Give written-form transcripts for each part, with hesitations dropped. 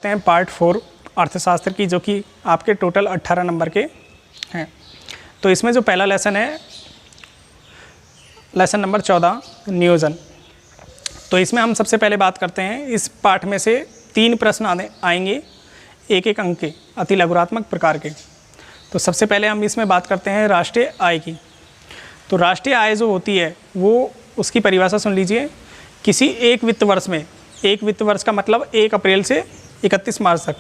हैं पार्ट 4 अर्थशास्त्र की, जो कि आपके टोटल 18 नंबर के हैं। तो इसमें जो पहला लेसन है लेसन नंबर 14 नियोजन। तो इसमें हम सबसे पहले बात करते हैं, इस पाठ में से 3 प्रश्न आएंगे एक एक अंक के, अति लघुरात्मक प्रकार के। तो सबसे पहले हम इसमें बात करते हैं राष्ट्रीय आय की। तो राष्ट्रीय आय जो होती है वो, उसकी परिभाषा सुन लीजिए। किसी एक वित्त वर्ष में, एक वित्त वर्ष का मतलब 1 अप्रैल से 31 मार्च तक,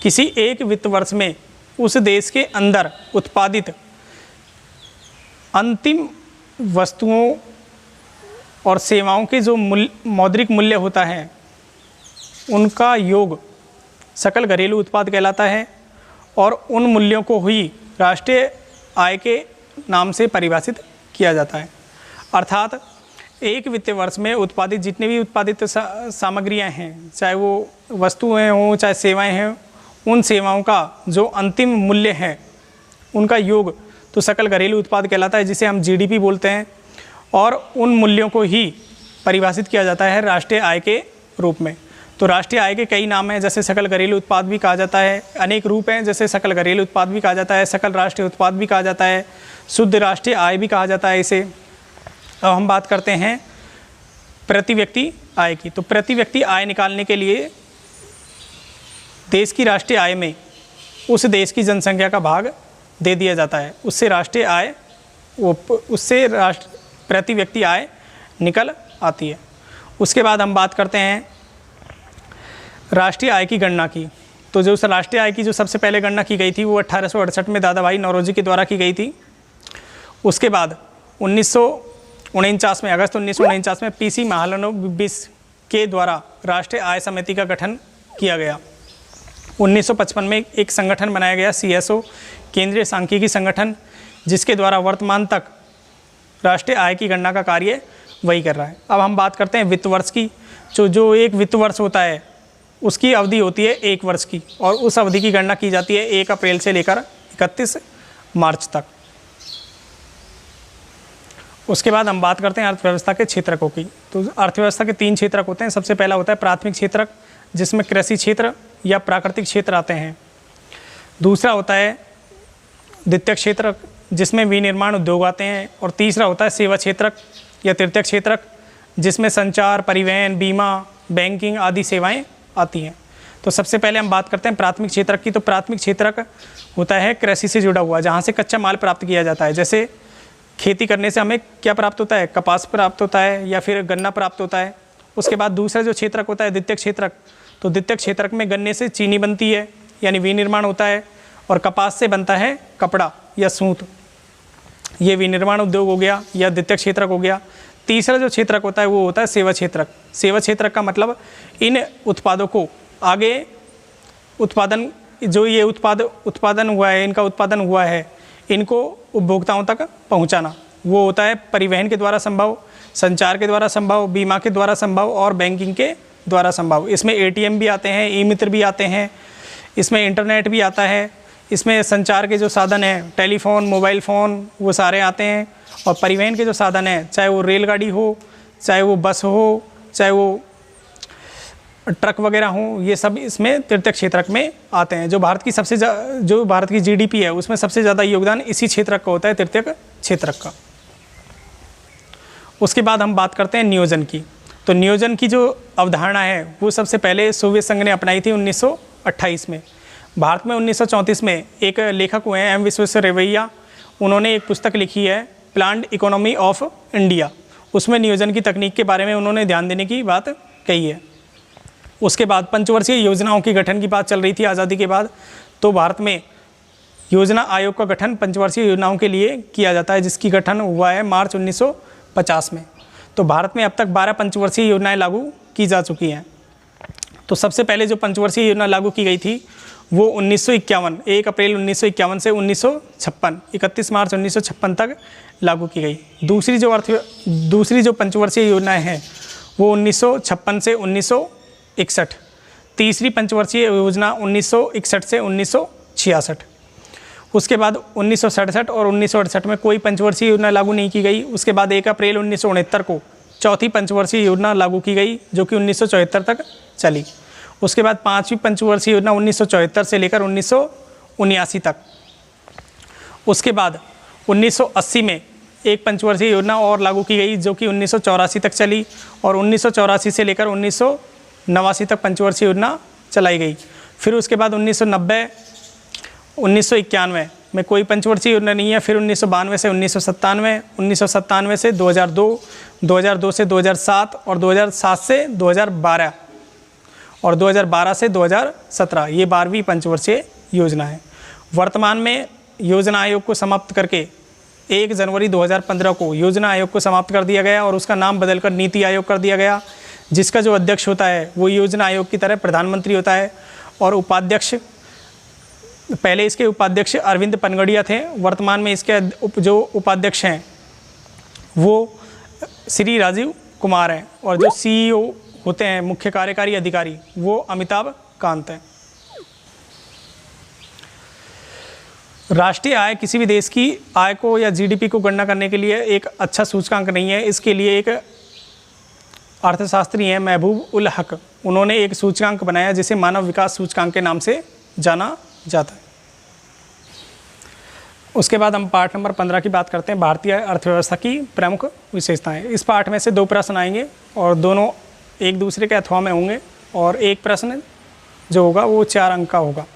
किसी एक वित्त वर्ष में उस देश के अंदर उत्पादित अंतिम वस्तुओं और सेवाओं के जो मौद्रिक मूल्य होता है उनका योग सकल घरेलू उत्पाद कहलाता है, और उन मूल्यों को ही राष्ट्रीय आय के नाम से परिभाषित किया जाता है। अर्थात एक वित्तीय वर्ष में उत्पादित जितने भी उत्पादित सामग्रियां हैं, चाहे वो वस्तुएं हों चाहे सेवाएं हैं, उन सेवाओं का जो अंतिम मूल्य है उनका योग तो सकल घरेलू उत्पाद कहलाता है, जिसे हम जीडीपी बोलते हैं, और उन मूल्यों को ही परिभाषित किया जाता है राष्ट्रीय आय के रूप में। तो राष्ट्रीय आय के कई नाम हैं, जैसे सकल घरेलू उत्पाद भी कहा जाता है, अनेक रूप हैं, जैसे सकल घरेलू उत्पाद भी कहा जाता है, सकल राष्ट्रीय उत्पाद भी कहा जाता है, शुद्ध राष्ट्रीय आय भी कहा जाता है इसे। अब हम बात करते हैं प्रति व्यक्ति आय की। तो प्रति व्यक्ति आय निकालने के लिए देश की राष्ट्रीय आय में उस देश की जनसंख्या का भाग दे दिया जाता है, उससे राष्ट्रीय आय उससे प्रति व्यक्ति आय निकल आती है। उसके बाद हम बात करते हैं राष्ट्रीय आय की गणना की। तो जो राष्ट्रीय आय की जो सबसे पहले गणना की गई थी वो 1868 में दादा भाई नौरोजी के द्वारा की गई थी। उसके बाद 1949 में, अगस्त 1949 में पीसी महालनोबिस के द्वारा राष्ट्रीय आय समिति का गठन किया गया। 1955 में एक संगठन बनाया गया, CSO केंद्रीय सांख्यिकी संगठन, जिसके द्वारा वर्तमान तक राष्ट्रीय आय की गणना का कार्य वही कर रहा है। अब हम बात करते हैं वित्त वर्ष की। जो एक वित्त वर्ष होता है उसकी अवधि होती है 1 वर्ष की, और उस अवधि की गणना की जाती है 1 अप्रैल से लेकर 31 मार्च तक। उसके बाद हम बात करते हैं अर्थव्यवस्था के क्षेत्रकों की। तो अर्थव्यवस्था के 3 क्षेत्रक होते हैं। सबसे पहला होता है प्राथमिक क्षेत्रक, जिसमें कृषि क्षेत्र या प्राकृतिक क्षेत्र आते हैं। दूसरा होता है द्वितीयक क्षेत्रक, जिसमें विनिर्माण उद्योग आते हैं। और तीसरा होता है सेवा क्षेत्रक या तृतीयक क्षेत्रक, जिसमें संचार, परिवहन, बीमा, बैंकिंग आदि सेवाएं आती हैं। तो सबसे पहले हम बात करते हैं प्राथमिक क्षेत्रक की। तो प्राथमिक क्षेत्रक होता है कृषि से जुड़ा हुआ, जहाँ से कच्चा माल प्राप्त किया जाता है। जैसे खेती करने से हमें क्या प्राप्त होता है, कपास प्राप्त होता है या फिर गन्ना प्राप्त होता है। उसके बाद दूसरा जो क्षेत्रक होता है द्वितीयक क्षेत्रक। तो द्वितीयक क्षेत्रक में गन्ने से चीनी बनती है, यानी विनिर्माण होता है, और कपास से बनता है कपड़ा या सूत। ये विनिर्माण उद्योग हो गया या द्वितीयक क्षेत्रक हो गया। तीसरा जो क्षेत्रक होता है वो होता है सेवा क्षेत्रक। सेवा क्षेत्रक का मतलब इन उत्पादों को आगे उत्पादन, जो ये उत्पादन हुआ है, इनका उत्पादन हुआ है, इनको उपभोक्ताओं तक पहुंचाना। वो होता है परिवहन के द्वारा संभव, संचार के द्वारा संभव, बीमा के द्वारा संभव और बैंकिंग के द्वारा संभव। इसमें ATM भी आते हैं, ई-मित्र भी आते हैं, इसमें इंटरनेट भी आता है, इसमें संचार के जो साधन हैं, टेलीफोन, मोबाइल फ़ोन, वो सारे आते हैं। और परिवहन के जो साधन हैं, चाहे वो रेलगाड़ी हो, चाहे वो बस हो, चाहे वो ट्रक वगैरह हो, ये सब इसमें तृतीयक क्षेत्रक में आते हैं। जो भारत की GDP है उसमें सबसे ज़्यादा योगदान इसी क्षेत्रक का होता है, तृतीयक क्षेत्रक का। उसके बाद हम बात करते हैं नियोजन की। तो नियोजन की जो अवधारणा है वो सबसे पहले सोवियत संघ ने अपनाई थी 1928 में। भारत में 1934 में एक लेखक हुए हैं M विश्वेश्वरैया, उन्होंने एक पुस्तक लिखी है प्लान्ड इकोनॉमी ऑफ इंडिया। उसमें नियोजन की तकनीक के बारे में उन्होंने ध्यान देने की बात कही है। उसके बाद पंचवर्षीय योजनाओं की गठन की बात चल रही थी आज़ादी के बाद। तो भारत में योजना आयोग का गठन पंचवर्षीय योजनाओं के लिए किया जाता है, जिसकी गठन हुआ है मार्च 1950 में। तो भारत में अब तक 12 पंचवर्षीय योजनाएं लागू की जा चुकी हैं। तो सबसे पहले जो पंचवर्षीय योजना लागू की गई थी वो 1951, 1 अप्रैल 1951 से 1956, 31 मार्च 1956 तक लागू की गई। दूसरी जो पंचवर्षीय योजनाएं हैं वो 1956 से 1961। तीसरी पंचवर्षीय योजना 1961 से 1966। उसके बाद 1967 और 1968 में कोई पंचवर्षीय योजना लागू नहीं की गई। उसके बाद 1 अप्रैल 1969 को चौथी पंचवर्षीय योजना लागू की गई, जो कि 1974 तक चली। उसके बाद 5वीं पंचवर्षीय योजना 1974 से लेकर 1979 तक। उसके बाद 1980 में एक पंचवर्षीय योजना और लागू की गई जो कि 1984 तक चली, और 1984 से लेकर 1989 तक पंचवर्षीय योजना चलाई गई। फिर उसके बाद 1990 1991 में कोई पंचवर्षीय योजना नहीं है। फिर 1992 से 1997, 1997 से 2002, 2002 से 2007 और 2007 से 2012 और 2012 से 2017, ये 12वीं पंचवर्षीय योजना है। वर्तमान में योजना आयोग को समाप्त करके 1 जनवरी 2015 को योजना आयोग को समाप्त कर दिया गया और उसका नाम बदलकर नीति आयोग कर दिया गया, जिसका जो अध्यक्ष होता है वो योजना आयोग की तरह प्रधानमंत्री होता है, और उपाध्यक्ष, पहले इसके उपाध्यक्ष अरविंद पनगड़िया थे, वर्तमान में इसके जो उपाध्यक्ष हैं वो श्री राजीव कुमार हैं, और जो CEO होते हैं मुख्य कार्यकारी अधिकारी वो अमिताभ कांत हैं। राष्ट्रीय आय किसी भी देश की आय को या GDP को गणना करने के लिए एक अच्छा सूचकांक नहीं है। इसके लिए एक अर्थशास्त्री हैं महबूब उल हक, उन्होंने एक सूचकांक बनाया जिसे मानव विकास सूचकांक के नाम से जाना जाता है। उसके बाद हम पाठ नंबर 15 की बात करते हैं, भारतीय अर्थव्यवस्था की प्रमुख विशेषताएं। इस पाठ में से 2 प्रश्न आएंगे और दोनों एक दूसरे के अथवा में होंगे, और एक प्रश्न जो होगा वो 4 अंक का होगा।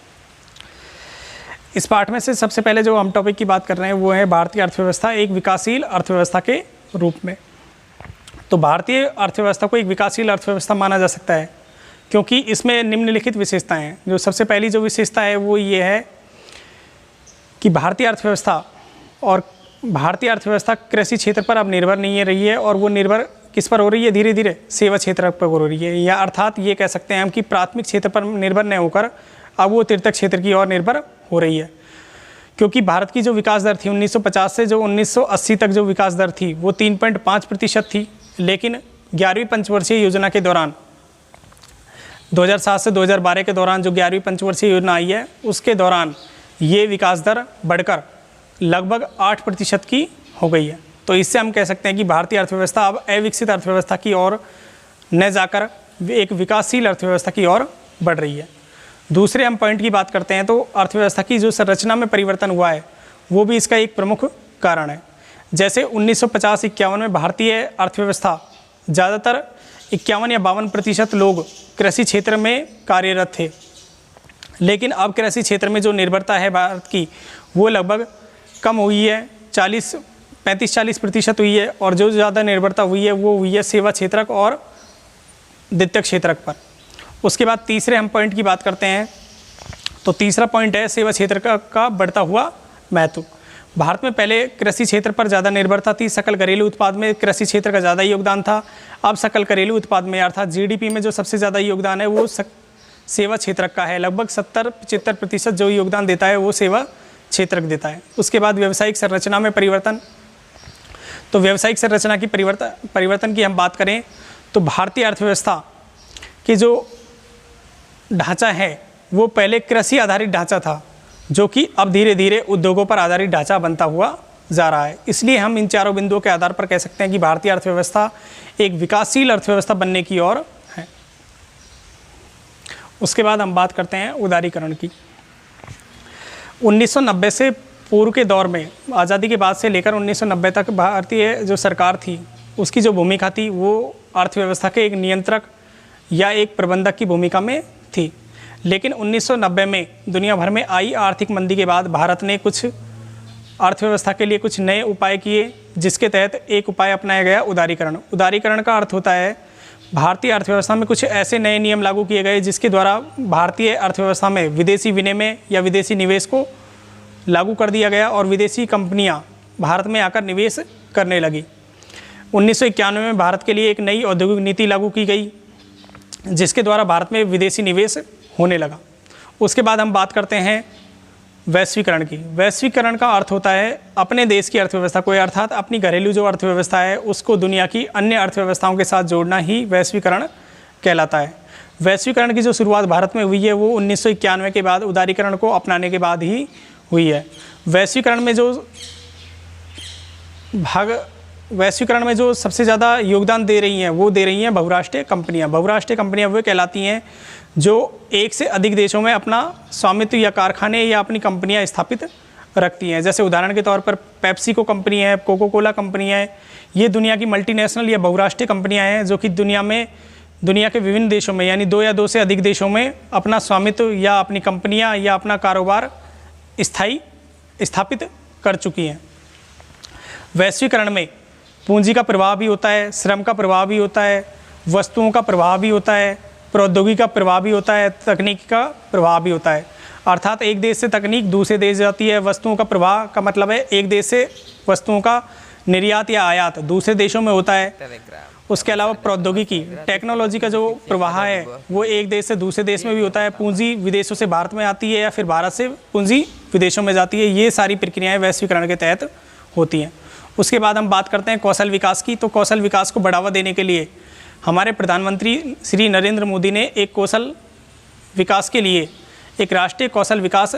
इस पाठ में से सबसे पहले जो हम टॉपिक की बात कर रहे हैं वो है भारतीय अर्थव्यवस्था एक विकासशील अर्थव्यवस्था के रूप में। तो भारतीय अर्थव्यवस्था को एक विकासशील अर्थव्यवस्था माना जा सकता है क्योंकि इसमें निम्नलिखित विशेषताएं हैं। जो सबसे पहली जो विशेषता है वो ये है कि भारतीय अर्थव्यवस्था कृषि क्षेत्र पर अब निर्भर नहीं रही है, और वो निर्भर किस पर हो रही है, धीरे धीरे सेवा क्षेत्र पर हो रही है, या अर्थात ये कह सकते हैं हम कि प्राथमिक क्षेत्र पर निर्भर न होकर अब वो तृतीयक क्षेत्र की ओर निर्भर हो रही है। क्योंकि भारत की जो विकास दर थी 1950 से जो 1980 तक जो विकास दर थी वो 3.5% थी, लेकिन 11वीं पंचवर्षीय योजना के दौरान 2007 से 2012 के दौरान जो 11वीं पंचवर्षीय योजना आई है उसके दौरान ये विकास दर बढ़कर लगभग 8% की हो गई है। तो इससे हम कह सकते हैं कि भारतीय अर्थव्यवस्था अब अविकसित अर्थव्यवस्था की ओर न जाकर एक विकासशील अर्थव्यवस्था की ओर बढ़ रही है। दूसरे हम पॉइंट की बात करते हैं तो अर्थव्यवस्था की जो संरचना में परिवर्तन हुआ है वो भी इसका एक प्रमुख कारण है। जैसे 1950-51 में भारतीय अर्थव्यवस्था ज़्यादातर 51 या 52% लोग कृषि क्षेत्र में कार्यरत थे, लेकिन अब कृषि क्षेत्र में जो निर्भरता है भारत की वो लगभग कम हुई है, 35-40% हुई है, और जो ज़्यादा निर्भरता हुई है वो हुई है सेवा क्षेत्रक और द्वितीयक क्षेत्रक पर। उसके बाद तीसरे हम पॉइंट की बात करते हैं तो तीसरा पॉइंट है सेवा क्षेत्र का बढ़ता हुआ महत्व। भारत में पहले कृषि क्षेत्र पर ज़्यादा निर्भरता थी, सकल घरेलू उत्पाद में कृषि क्षेत्र का ज़्यादा योगदान था। अब सकल घरेलू उत्पाद में अर्थात GDP में जो सबसे ज़्यादा योगदान है वो सेवा क्षेत्रक का है, लगभग 70-75% जो योगदान देता है वो सेवा क्षेत्रक देता है। उसके बाद व्यावसायिक संरचना में परिवर्तन, तो व्यावसायिक संरचना की परिवर्तन की हम बात करें तो भारतीय अर्थव्यवस्था की जो ढांचा है वो पहले कृषि आधारित ढांचा था, जो कि अब धीरे धीरे उद्योगों पर आधारित ढांचा बनता हुआ जा रहा है। इसलिए हम इन चारों बिंदुओं के आधार पर कह सकते हैं कि भारतीय अर्थव्यवस्था एक विकासशील अर्थव्यवस्था बनने की ओर है। उसके बाद हम बात करते हैं उदारीकरण की। 1990 से पूर्व के दौर में, आज़ादी के बाद से लेकर 1990 तक भारतीय जो सरकार थी उसकी जो भूमिका थी वो अर्थव्यवस्था के एक नियंत्रक या एक प्रबंधक की भूमिका में थी। लेकिन 1990 में दुनिया भर में आई आर्थिक मंदी के बाद भारत ने कुछ अर्थव्यवस्था के लिए कुछ नए उपाय किए, जिसके तहत एक उपाय अपनाया गया उदारीकरण। उदारीकरण का अर्थ होता है भारतीय अर्थव्यवस्था में कुछ ऐसे नए नियम लागू किए गए जिसके द्वारा भारतीय अर्थव्यवस्था में विदेशी विनिमय या विदेशी निवेश को लागू कर दिया गया और विदेशी कंपनियां भारत में आकर निवेश करने लगी। 1991 में भारत के लिए एक नई औद्योगिक नीति लागू की गई जिसके द्वारा भारत में विदेशी निवेश होने लगा। उसके बाद हम बात करते हैं वैश्वीकरण की। वैश्वीकरण का अर्थ होता है अपने देश की अर्थव्यवस्था को, अर्थात अपनी घरेलू जो अर्थव्यवस्था है उसको दुनिया की अन्य अर्थव्यवस्थाओं के साथ जोड़ना ही वैश्वीकरण कहलाता है। वैश्वीकरण की जो शुरुआत भारत में हुई है वो 1991 के बाद उदारीकरण को अपनाने के बाद ही हुई है। वैश्वीकरण में जो भाग वैश्वीकरण में जो सबसे ज़्यादा योगदान दे रही हैं वो दे रही हैं बहुराष्ट्रीय कंपनियां। बहुराष्ट्रीय कंपनियां वो कहलाती हैं जो एक से अधिक देशों में अपना स्वामित्व या कारखाने या अपनी कंपनियां स्थापित रखती हैं। जैसे उदाहरण के तौर पर पेप्सिको कंपनी है, कोको कोला कंपनी है, ये दुनिया की मल्टीनेशनल या बहुराष्ट्रीय कंपनियां हैं जो कि दुनिया के विभिन्न देशों में यानी 2 या 2 से अधिक देशों में अपना स्वामित्व या अपनी कंपनियां या अपना कारोबार स्थापित कर चुकी हैं। वैश्वीकरण में पूंजी का प्रभाव भी होता है, श्रम का प्रभाव भी होता है, वस्तुओं का प्रभाव भी होता है, प्रौद्योगिकी का प्रभाव भी होता है, तकनीक का प्रभाव भी होता है। अर्थात एक देश से तकनीक दूसरे देश जाती है। वस्तुओं का प्रभाव का मतलब है एक देश से वस्तुओं का निर्यात या आयात दूसरे देशों में होता है। उसके अलावा प्रौद्योगिकी टेक्नोलॉजी का जो प्रवाह है वो एक देश से दूसरे देश में भी होता है। पूंजी विदेशों से भारत में आती है या फिर भारत से पूंजी विदेशों में जाती है। ये सारी प्रक्रियाएं वैश्वीकरण के तहत होती हैं। उसके बाद हम बात करते हैं कौशल विकास की। तो कौशल विकास को बढ़ावा देने के लिए हमारे प्रधानमंत्री श्री नरेंद्र मोदी ने एक कौशल विकास के लिए एक राष्ट्रीय कौशल विकास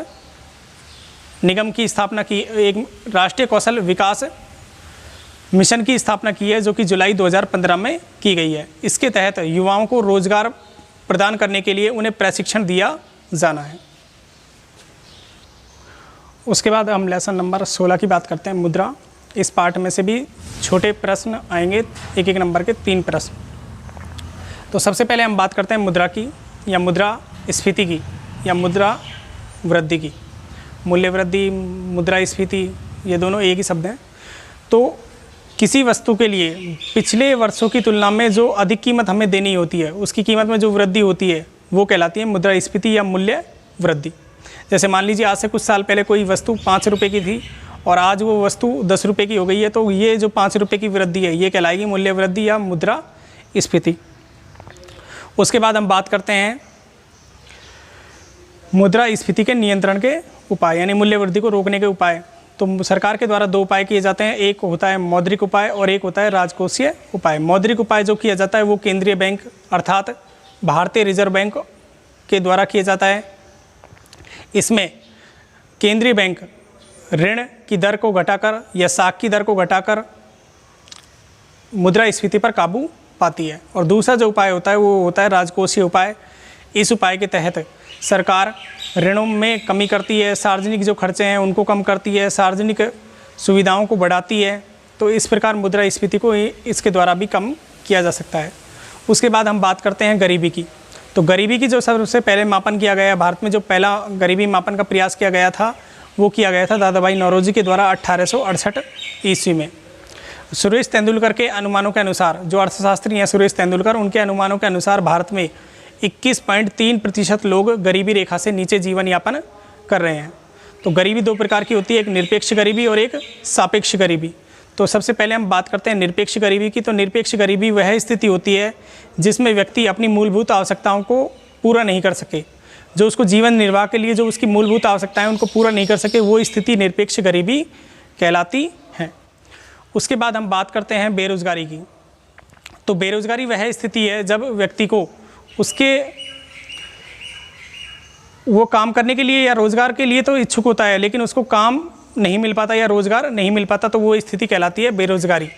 निगम की स्थापना की, एक राष्ट्रीय कौशल विकास मिशन की स्थापना की है जो कि जुलाई 2015 में की गई है। इसके तहत युवाओं को रोजगार प्रदान करने के लिए उन्हें प्रशिक्षण दिया जाना है। उसके बाद हम लेसन नंबर 16 की बात करते हैं, मुद्रा। इस पार्ट में से भी छोटे प्रश्न आएंगे, एक एक नंबर के 3 प्रश्न। तो सबसे पहले हम बात करते हैं मुद्रा की या मुद्रा स्फीति की या मुद्रा वृद्धि की। मूल्य वृद्धि, मुद्रा स्फीति, ये दोनों एक ही शब्द हैं। तो किसी वस्तु के लिए पिछले वर्षों की तुलना में जो अधिक कीमत हमें देनी होती है, उसकी कीमत में जो वृद्धि होती है वो कहलाती है मुद्रा स्फीति या मूल्य वृद्धि। जैसे मान लीजिए आज से कुछ साल पहले कोई वस्तु 5 रुपये की थी और आज वो वस्तु 10 रुपये की हो गई है, तो ये जो 5 रुपये की वृद्धि है ये कहलाएगी मूल्य वृद्धि या मुद्रा स्फीति। उसके बाद हम बात करते हैं मुद्रा स्फीति के नियंत्रण के उपाय यानी मूल्य वृद्धि को रोकने के उपाय। तो सरकार के द्वारा 2 उपाय किए जाते हैं, एक होता है मौद्रिक उपाय और एक होता है राजकोषीय उपाय। मौद्रिक उपाय जो किया जाता है वो केंद्रीय बैंक अर्थात भारतीय रिजर्व बैंक के द्वारा किया जाता है। इसमें केंद्रीय बैंक ऋण की दर को घटाकर या साख की दर को घटाकर मुद्रा स्फीति पर काबू पाती है। और दूसरा जो उपाय होता है वो होता है राजकोषीय उपाय। इस उपाय के तहत सरकार ऋणों में कमी करती है, सार्वजनिक जो खर्चे हैं उनको कम करती है, सार्वजनिक सुविधाओं को बढ़ाती है। तो इस प्रकार मुद्रा स्फीति को इसके द्वारा भी कम किया जा सकता है। उसके बाद हम बात करते हैं गरीबी की। तो गरीबी की जो सबसे पहले मापन किया गया, भारत में जो पहला गरीबी मापन का प्रयास किया गया था वो किया गया था दादाभाई नौरोजी के द्वारा 1868 ईस्वी में। सुरेश तेंदुलकर के अनुमानों के अनुसार, जो अर्थशास्त्री हैं सुरेश तेंदुलकर, उनके अनुमानों के अनुसार भारत में 21.3% लोग गरीबी रेखा से नीचे जीवन यापन कर रहे हैं। तो गरीबी 2 प्रकार की होती है, एक निरपेक्ष गरीबी और एक सापेक्ष गरीबी। तो सबसे पहले हम बात करते हैं निरपेक्ष गरीबी की। तो निरपेक्ष गरीबी वह स्थिति होती है जिसमें व्यक्ति अपनी मूलभूत आवश्यकताओं को पूरा नहीं कर सके, जो उसको जीवन निर्वाह के लिए जो उसकी मूलभूत आवश्यकताएं उनको पूरा नहीं कर सके, वो स्थिति निरपेक्ष गरीबी कहलाती है। उसके बाद हम बात करते हैं बेरोजगारी की। तो बेरोजगारी वह स्थिति है जब व्यक्ति को उसके वो काम करने के लिए या रोजगार के लिए तो इच्छुक होता है लेकिन उसको काम नहीं मिल पाता या रोजगार नहीं मिल पाता, तो वो स्थिति कहलाती है बेरोजगारी।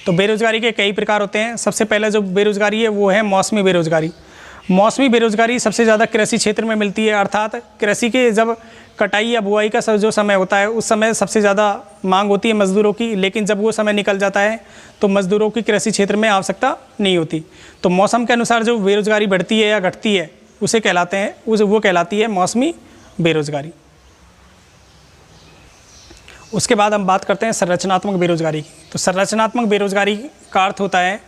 तो बेरोजगारी के कई प्रकार होते हैं। सबसे पहले जो बेरोजगारी है वो है मौसमी बेरोजगारी। मौसमी बेरोजगारी सबसे ज़्यादा कृषि क्षेत्र में मिलती है, अर्थात कृषि के जब कटाई या बुआई का जो समय होता है उस समय सबसे ज़्यादा मांग होती है मज़दूरों की, लेकिन जब वो समय निकल जाता है तो मज़दूरों की कृषि क्षेत्र में आवश्यकता नहीं होती। तो मौसम के अनुसार जो बेरोजगारी बढ़ती है या घटती है उसे कहलाते हैं वो कहलाती है मौसमी बेरोजगारी। उसके बाद हम बात करते हैं संरचनात्मक बेरोजगारी की। तो संरचनात्मक बेरोजगारी का अर्थ होता है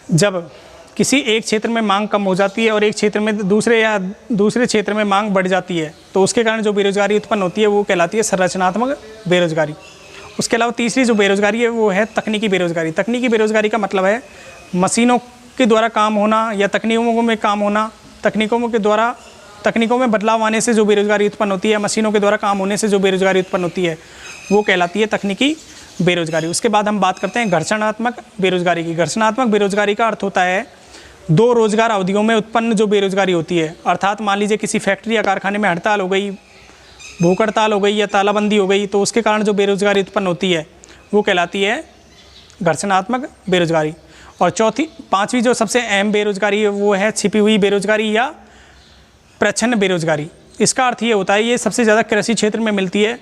जब किसी एक क्षेत्र में मांग कम हो जाती है और एक क्षेत्र में दूसरे क्षेत्र में मांग बढ़ जाती है, तो उसके कारण जो बेरोजगारी उत्पन्न होती है वो कहलाती है संरचनात्मक बेरोजगारी। उसके अलावा तीसरी जो बेरोजगारी है वो है तकनीकी बेरोजगारी। तकनीकी बेरोजगारी का मतलब है मशीनों के द्वारा काम होना या तकनीकों में काम होना, तकनीकों में बदलाव आने से जो बेरोजगारी उत्पन्न होती है, मशीनों के द्वारा काम होने से जो बेरोजगारी उत्पन्न होती है वो कहलाती है तकनीकी बेरोजगारी। उसके बाद हम बात करते हैं घर्षणात्मक बेरोजगारी की। घर्षणात्मक बेरोजगारी का अर्थ होता है 2 रोजगार अवधियों में उत्पन्न जो बेरोजगारी होती है, अर्थात मान लीजिए किसी फैक्ट्री या कारखाने में हड़ताल हो गई, भूख हड़ताल हो गई या तालाबंदी हो गई, तो उसके कारण जो बेरोजगारी उत्पन्न होती है वो कहलाती है घर्षणात्मक बेरोजगारी। और पांचवी जो सबसे अहम बेरोजगारी है वो है छिपी हुई बेरोजगारी या प्रच्छन्न बेरोजगारी। इसका अर्थ ये होता है, ये सबसे ज़्यादा कृषि क्षेत्र में मिलती है।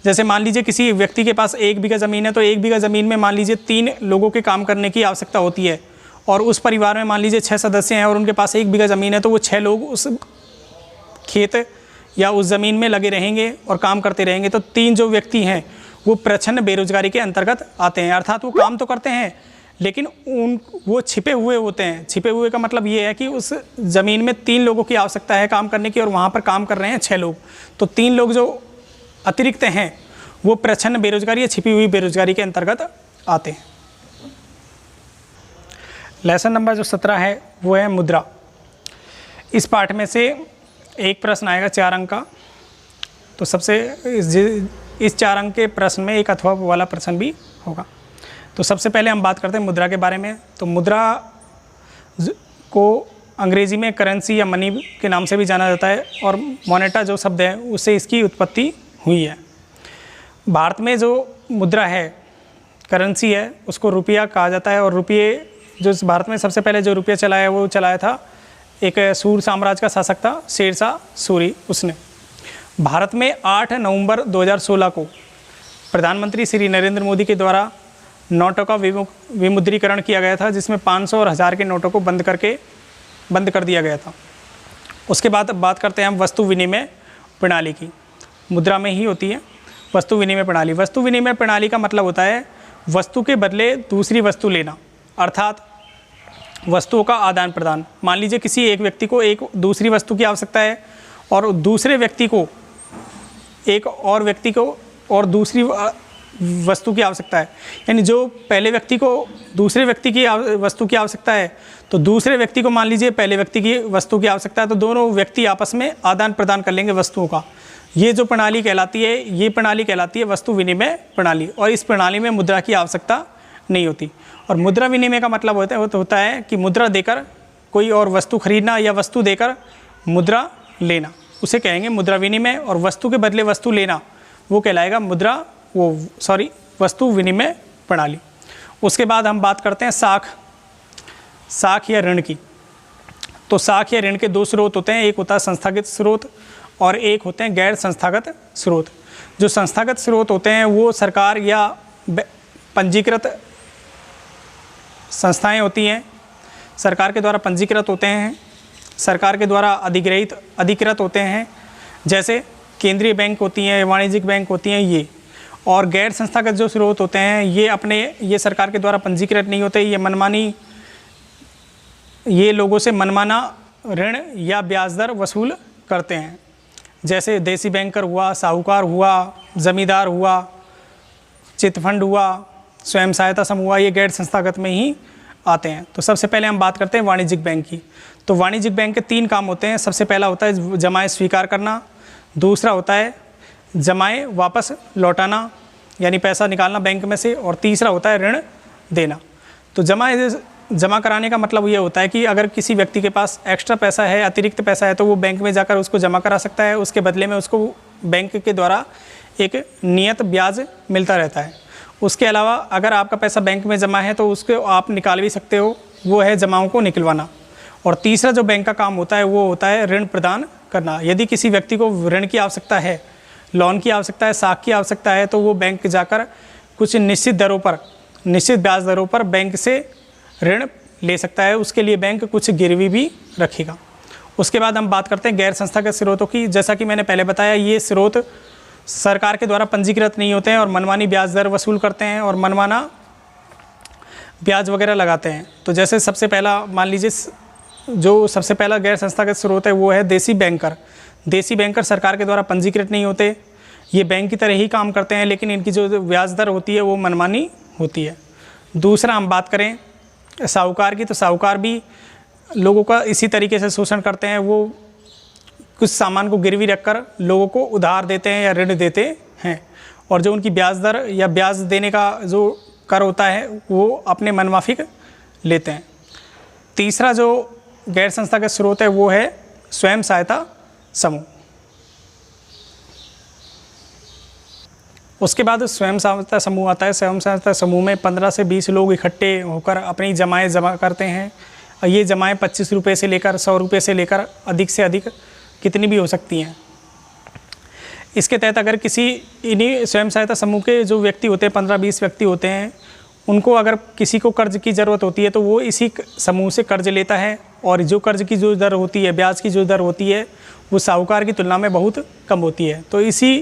जैसे मान लीजिए किसी व्यक्ति के पास 1 बीघा ज़मीन है, तो 1 बीघा ज़मीन में मान लीजिए 3 लोगों के काम करने की आवश्यकता होती है, और उस परिवार में मान लीजिए 6 सदस्य हैं और उनके पास 1 बीघा ज़मीन है, तो वो 6 लोग उस खेत या उस ज़मीन में लगे रहेंगे और काम करते रहेंगे। तो 3 जो व्यक्ति हैं वो प्रच्छन्न बेरोजगारी के अंतर्गत आते हैं, अर्थात वो काम तो करते हैं लेकिन वो छिपे हुए होते हैं। छिपे हुए का मतलब ये है कि उस ज़मीन में 3 लोगों की आवश्यकता है काम करने की और वहाँ पर काम कर रहे हैं 6 लोग, तो 3 लोग जो अतिरिक्त हैं वो प्रच्छन्न बेरोजगारी या छिपी हुई बेरोजगारी के अंतर्गत आते हैं। लेसन नंबर जो 17 है वो है मुद्रा। इस पाठ में से एक प्रश्न आएगा 4 अंक का, तो सबसे इस 4 अंक के प्रश्न में एक अथवा वाला प्रश्न भी होगा। तो सबसे पहले हम बात करते हैं मुद्रा के बारे में। तो मुद्रा को अंग्रेजी में करेंसी या मनी के नाम से भी जाना जाता है, और मोनेटा जो शब्द है उससे इसकी उत्पत्ति हुई है। भारत में जो मुद्रा है, करेंसी है, उसको रुपया कहा जाता है। और रुपये जो भारत में सबसे पहले जो रुपया चलाया वो चलाया था एक सूर साम्राज्य का शासक था, शेरशाह सूरी। उसने भारत में 8 नवंबर 2016 को प्रधानमंत्री श्री नरेंद्र मोदी के द्वारा नोटों का विमुद्रीकरण किया गया था, जिसमें 500 और 1000 के नोटों को बंद कर दिया गया था। उसके बाद अब बात करते हैं हम वस्तु विनिमय प्रणाली की। मुद्रा में ही होती है वस्तु विनिमय प्रणाली। वस्तु विनिमय प्रणाली का मतलब होता है वस्तु के बदले दूसरी वस्तु लेना, अर्थात वस्तुओं का आदान प्रदान। मान लीजिए किसी एक व्यक्ति को एक दूसरी वस्तु की आवश्यकता है और दूसरे व्यक्ति को एक और व्यक्ति को और दूसरी वस्तु की आवश्यकता है, यानी जो पहले व्यक्ति को दूसरे व्यक्ति की वस्तु की आवश्यकता है तो दूसरे व्यक्ति को मान लीजिए पहले व्यक्ति की वस्तु की आवश्यकता है, तो दोनों व्यक्ति आपस में आदान प्रदान कर लेंगे वस्तुओं का। ये जो प्रणाली कहलाती है, ये प्रणाली कहलाती है वस्तु विनिमय प्रणाली। और इस प्रणाली में मुद्रा की आवश्यकता नहीं होती। और मुद्रा विनिमय का मतलब होता है कि मुद्रा देकर कोई और वस्तु खरीदना या वस्तु देकर मुद्रा लेना, उसे कहेंगे मुद्रा विनिमय। और वस्तु के बदले वस्तु लेना वो कहलाएगा वस्तु विनिमय प्रणाली। उसके बाद हम बात करते हैं साख या ऋण की। तो साख या ऋण के 2 स्रोत होते हैं, एक होता है संस्थागत स्रोत और एक होते हैं गैर संस्थागत स्रोत। जो संस्थागत स्रोत होते हैं वो सरकार या पंजीकृत संस्थाएं होती हैं, सरकार के द्वारा पंजीकृत होते हैं, सरकार के द्वारा अधिकृत होते हैं, जैसे केंद्रीय बैंक होती हैं, वाणिज्यिक बैंक होती हैं ये। और गैर संस्थागत जो स्रोत होते हैं ये सरकार के द्वारा पंजीकृत नहीं होते, ये लोगों से मनमाना ऋण या ब्याज दर वसूल करते हैं, जैसे देसी बैंकर हुआ, साहूकार हुआ, जमींदार हुआ, चिटफंड हुआ, स्वयं सहायता समूह हुआ, ये गैर संस्थागत में ही आते हैं। तो सबसे पहले हम बात करते हैं वाणिज्यिक बैंक की। तो वाणिज्यिक बैंक के 3 काम होते हैं। सबसे पहला होता है जमाएं स्वीकार करना, दूसरा होता है जमाएं वापस लौटाना यानी पैसा निकालना बैंक में से, और तीसरा होता है ऋण देना। तो जमा कराने का मतलब ये होता है कि अगर किसी व्यक्ति के पास एक्स्ट्रा पैसा है, अतिरिक्त पैसा है, तो वो बैंक में जाकर उसको जमा करा सकता है। उसके बदले में उसको बैंक के द्वारा एक नियत ब्याज मिलता रहता है। उसके अलावा अगर आपका पैसा बैंक में जमा है तो उसको आप निकाल भी सकते हो, वो है जमाओं को निकलवाना। और तीसरा जो बैंक का काम होता है वो होता है ऋण प्रदान करना। यदि किसी व्यक्ति को ऋण की आवश्यकता है, लोन की आवश्यकता है, साख की आवश्यकता है, तो वो बैंक जाकर कुछ निश्चित ब्याज दरों पर बैंक से ऋण ले सकता है। उसके लिए बैंक कुछ गिरवी भी रखेगा। उसके बाद हम बात करते हैं गैर संस्थागत स्रोतों की। जैसा कि मैंने पहले बताया, ये स्रोत सरकार के द्वारा पंजीकृत नहीं होते हैं और मनमानी ब्याज दर वसूल करते हैं और मनमाना ब्याज वगैरह लगाते हैं। तो जैसे सबसे पहला मान लीजिए जो सबसे पहला गैर संस्थागत स्रोत है वो है देसी बैंकर। देसी बैंकर सरकार के द्वारा पंजीकृत नहीं होते, ये बैंक की तरह ही काम करते हैं, लेकिन इनकी जो ब्याज दर होती है वो मनमानी होती है। दूसरा हम बात करें साहूकार की, तो साहूकार भी लोगों का इसी तरीके से शोषण करते हैं। वो कुछ सामान को गिरवी रखकर लोगों को उधार देते हैं या ऋण देते हैं, और जो उनकी ब्याज दर या ब्याज देने का जो कर होता है वो अपने मनमाफिक लेते हैं। तीसरा जो गैर संस्थागत स्रोत है वो है स्वयं सहायता समूह। उसके बाद स्वयं सहायता समूह आता है। स्वयं सहायता समूह में 15 से 20 लोग इकट्ठे होकर अपनी जमाएँ जमा करते हैं। और ये जमाएँ 25 रुपये से लेकर 100 रुपये से लेकर अधिक से अधिक कितनी भी हो सकती हैं। इसके तहत अगर किसी इन्हीं स्वयं सहायता समूह के जो व्यक्ति होते हैं, 15-20 व्यक्ति होते हैं, उनको अगर किसी को कर्ज की ज़रूरत होती है तो वो इसी समूह से कर्ज लेता है। और जो कर्ज की जो दर होती है, ब्याज की जो दर होती है, वो साहूकार की तुलना में बहुत कम होती है। तो इसी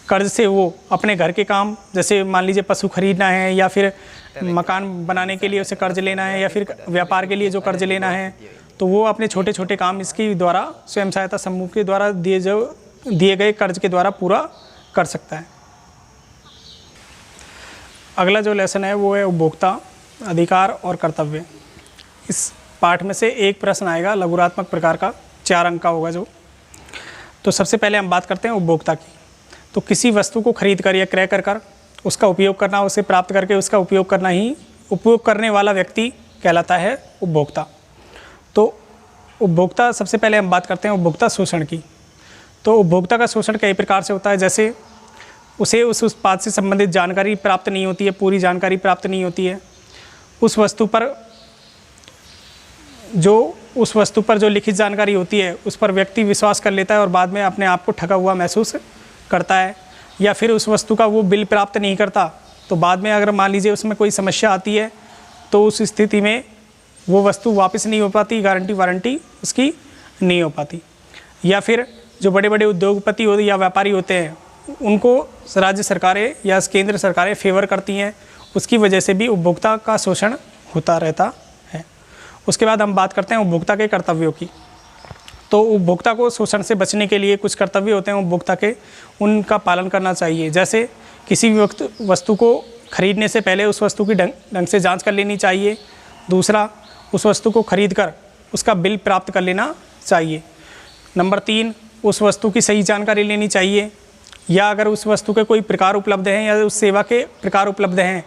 कर्ज से वो अपने घर के काम, जैसे मान लीजिए पशु खरीदना है या फिर मकान बनाने के लिए उसे कर्ज लेना है या फिर व्यापार के लिए जो कर्ज लेना है, तो वो अपने छोटे छोटे काम इसके द्वारा, स्वयं सहायता समूह के द्वारा दिए गए कर्ज के द्वारा पूरा कर सकता है। अगला जो लेसन है वो है उपभोक्ता अधिकार और कर्तव्य। इस पाठ में से एक प्रश्न आएगा लघुरात्मक प्रकार का, 4 अंक का होगा जो। तो सबसे पहले हम बात करते हैं उपभोक्ता की। तो किसी वस्तु को खरीद कर या क्रय कर उसका उपयोग करना, उसे प्राप्त करके उसका उपयोग करना ही उपयोग करने वाला व्यक्ति कहलाता है उपभोक्ता। तो उपभोक्ता, सबसे पहले हम बात करते हैं उपभोक्ता शोषण की। तो उपभोक्ता का शोषण कई प्रकार से होता है। जैसे उसे उस उत्पाद से संबंधित जानकारी प्राप्त नहीं होती है, पूरी जानकारी प्राप्त नहीं होती है। उस वस्तु पर जो लिखित जानकारी होती है उस पर व्यक्ति विश्वास कर लेता है और बाद में अपने आप को ठगा हुआ महसूस करता है। या फिर उस वस्तु का वो बिल प्राप्त नहीं करता, तो बाद में अगर मान लीजिए उसमें कोई समस्या आती है तो उस स्थिति में वो वस्तु वापस नहीं हो पाती, गारंटी वारंटी उसकी नहीं हो पाती। या फिर जो बड़े बड़े उद्योगपति हो या व्यापारी होते हैं, उनको राज्य सरकारें या केंद्र सरकारें फेवर करती हैं, उसकी वजह से भी उपभोक्ता का शोषण होता रहता है। उसके बाद हम बात करते हैं उपभोक्ता के कर्तव्यों की। तो उपभोक्ता को शोषण से बचने के लिए कुछ कर्तव्य होते हैं उपभोक्ता के, उनका पालन करना चाहिए। जैसे किसी भी वस्तु को खरीदने से पहले उस वस्तु की ढंग से जांच कर लेनी चाहिए। दूसरा, उस वस्तु को खरीद कर उसका बिल प्राप्त कर लेना चाहिए। नंबर 3, उस वस्तु की सही जानकारी लेनी चाहिए। या अगर उस वस्तु के कोई प्रकार उपलब्ध हैं या उस सेवा के प्रकार उपलब्ध हैं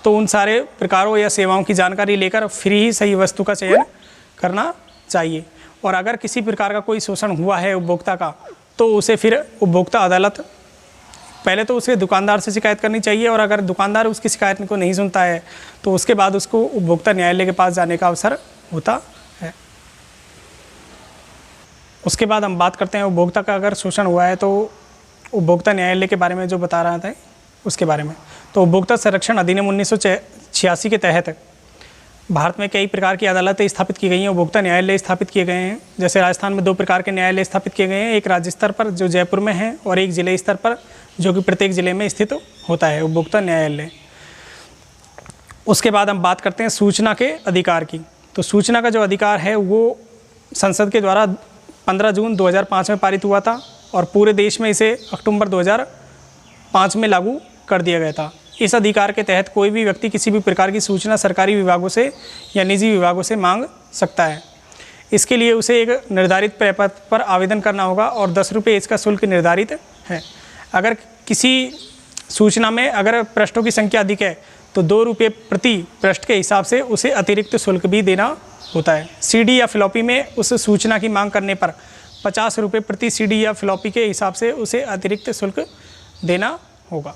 तो उन सारे प्रकारों या सेवाओं की जानकारी लेकर फिर ही सही वस्तु का चयन करना चाहिए। और अगर किसी प्रकार का कोई शोषण हुआ है उपभोक्ता का, तो उसे फिर उपभोक्ता अदालत, पहले तो उसे दुकानदार से शिकायत करनी चाहिए, और अगर दुकानदार उसकी शिकायत को नहीं सुनता है तो उसके बाद उसको उपभोक्ता न्यायालय के पास जाने का अवसर होता है। उसके बाद हम बात करते हैं उपभोक्ता का अगर शोषण हुआ है तो उपभोक्ता न्यायालय के बारे में जो बता रहा था उसके बारे में। तो उपभोक्ता संरक्षण अधिनियम 1986 के तहत भारत में कई प्रकार की अदालतें स्थापित की गई हैं, उपभोक्ता न्यायालय स्थापित किए गए हैं। जैसे राजस्थान में 2 प्रकार के न्यायालय स्थापित किए गए हैं, एक राज्य स्तर पर जो जयपुर में है और एक जिले स्तर पर जो कि प्रत्येक जिले में स्थित होता है उपभोक्ता न्यायालय। उसके बाद हम बात करते हैं सूचना के अधिकार की। तो सूचना का जो अधिकार है वो संसद के द्वारा 15 जून 2005 में पारित हुआ था और पूरे देश में इसे अक्टूबर 2005 में लागू कर दिया गया था। इस अधिकार के तहत कोई भी व्यक्ति किसी भी प्रकार की सूचना सरकारी विभागों से या निजी विभागों से मांग सकता है। इसके लिए उसे एक निर्धारित प्रपत्र पर आवेदन करना होगा और 10 रुपये इसका शुल्क निर्धारित है। अगर किसी सूचना में अगर पृष्ठों की संख्या अधिक है तो 2 रुपये प्रति पृष्ठ के हिसाब से उसे अतिरिक्त शुल्क भी देना होता है। सीडी या फ्लॉपी में उस सूचना की मांग करने पर 50 रुपये प्रति सीडी या फ्लॉपी के हिसाब से उसे अतिरिक्त शुल्क देना होगा।